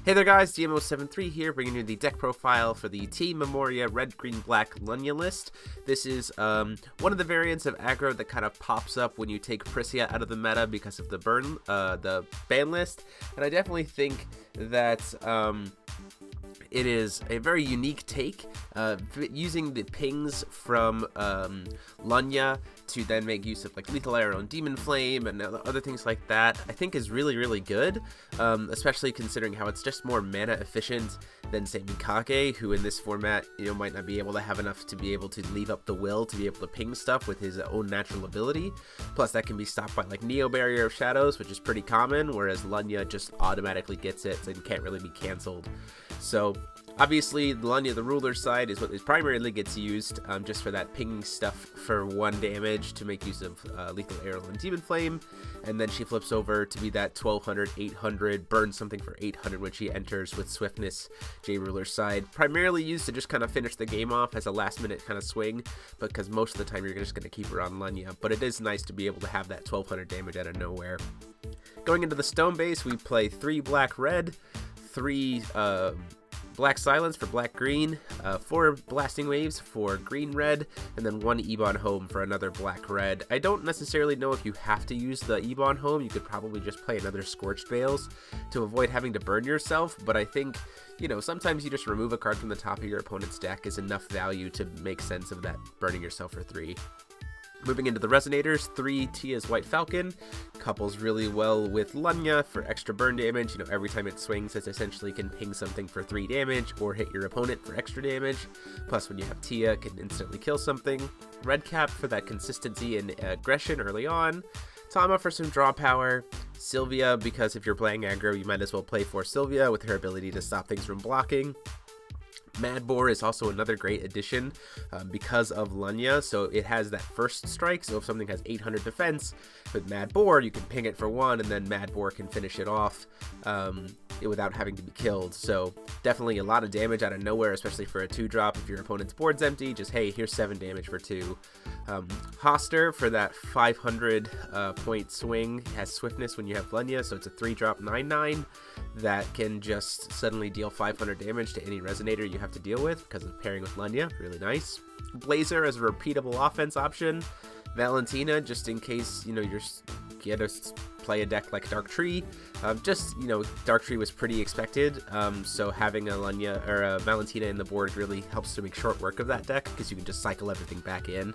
Hey there guys, DMO73 here, bringing you the deck profile for the Team Memoria Red, Green, Black Lunya list. This is one of the variants of aggro that kind of pops up when you take Prisia out of the meta because of the ban list, and I definitely think that it is a very unique take, using the pings from Lunya to then make use of like Lethal Arrow and Demon Flame and other things like that. I think is really good, especially considering how it's just more mana efficient than say Mikage, who in this format might not be able to have enough to be able to leave up the will to be able to ping stuff with his own natural ability. Plus that can be stopped by like Neo Barrier of Shadows, which is pretty common, whereas Lunya just automatically gets it and can't really be cancelled. So obviously, Lunya, the ruler side, is what primarily gets used just for that pinging stuff for 1 damage to make use of Lethal Arrow and Demon Flame, and then she flips over to be that 1200, 800, burn something for 800 when she enters with Swiftness, J-Ruler side. Primarily used to just kind of finish the game off as a last minute kind of swing, because most of the time you're just going to keep her on Lunya, but it is nice to be able to have that 1200 damage out of nowhere. Going into the stone base, we play 3 black red, 3 Black Silence for black green, 4 Blasting Waves for green red, and then 1 Ebon Home for another black red. I don't necessarily know if you have to use the Ebon Home. You could probably just play another Scorched Veils to avoid having to burn yourself, but I think sometimes you just remove a card from the top of your opponent's deck is enough value to make sense of that burning yourself for 3. Moving into the Resonators, 3 Tia's White Falcon, couples really well with Lunya for extra burn damage. Every time it swings, it essentially can ping something for 3 damage or hit your opponent for extra damage. Plus, when you have Tia, it can instantly kill something. Red Cap for that consistency and aggression early on. Tama for some draw power. Sylvia, because if you're playing aggro, you might as well play for Sylvia with her ability to stop things from blocking. Mad Boar is also another great addition because of Lunya, so it has that first strike, so if something has 800 defense, with Mad Boar you can ping it for 1 and then Mad Boar can finish it off without having to be killed. So definitely a lot of damage out of nowhere, especially for a 2-drop. If your opponent's board's empty, just hey, here's 7 damage for 2. Hoster for that 500 point swing has Swiftness when you have Lunya, so it's a 3-drop 9/9 that can just suddenly deal 500 damage to any Resonator you have to deal with because of pairing with Lunya. Really nice. Blazer as a repeatable offense option. Valentina, just in case you're gonna play a deck like Dark Tree. Dark Tree was pretty expected, so having a Lunya or a Valentina in the board really helps to make short work of that deck because you can just cycle everything back in.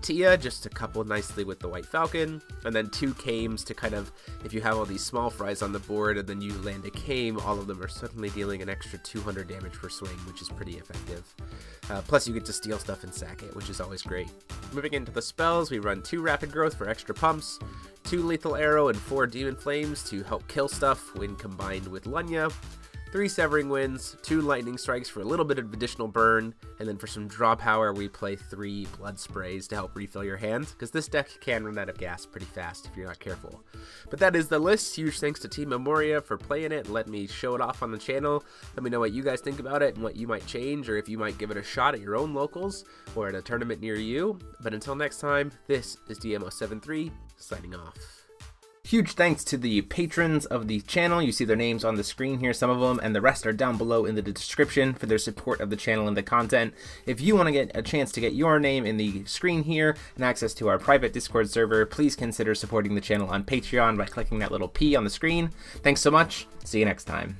Tia, just to couple nicely with the White Falcon, and then 2 Kames to kind of, if you have all these small fries on the board and then you land a Kame, all of them are suddenly dealing an extra 200 damage per swing, which is pretty effective. Plus you get to steal stuff and sack it, which is always great. Moving into the spells, we run 2 Rapid Growth for extra pumps, 2 Lethal Arrow and 4 Demon Flames to help kill stuff when combined with Lunya, 3 Severing Winds, 2 Lightning Strikes for a little bit of additional burn, and then for some draw power we play 3 Blood Sprays to help refill your hand, because this deck can run out of gas pretty fast if you're not careful. But that is the list. Huge thanks to Team Memoria for playing it and letting me show it off on the channel. Let me know what you guys think about it and what you might change, or if you might give it a shot at your own locals or at a tournament near you. But until next time, this is DMO73 signing off. Huge thanks to the patrons of the channel. You see their names on the screen here, some of them, and the rest are down below in the description for their support of the channel and the content. If you want to get a chance to get your name in the screen here and access to our private Discord server, please consider supporting the channel on Patreon by clicking that little P on the screen. Thanks so much. See you next time.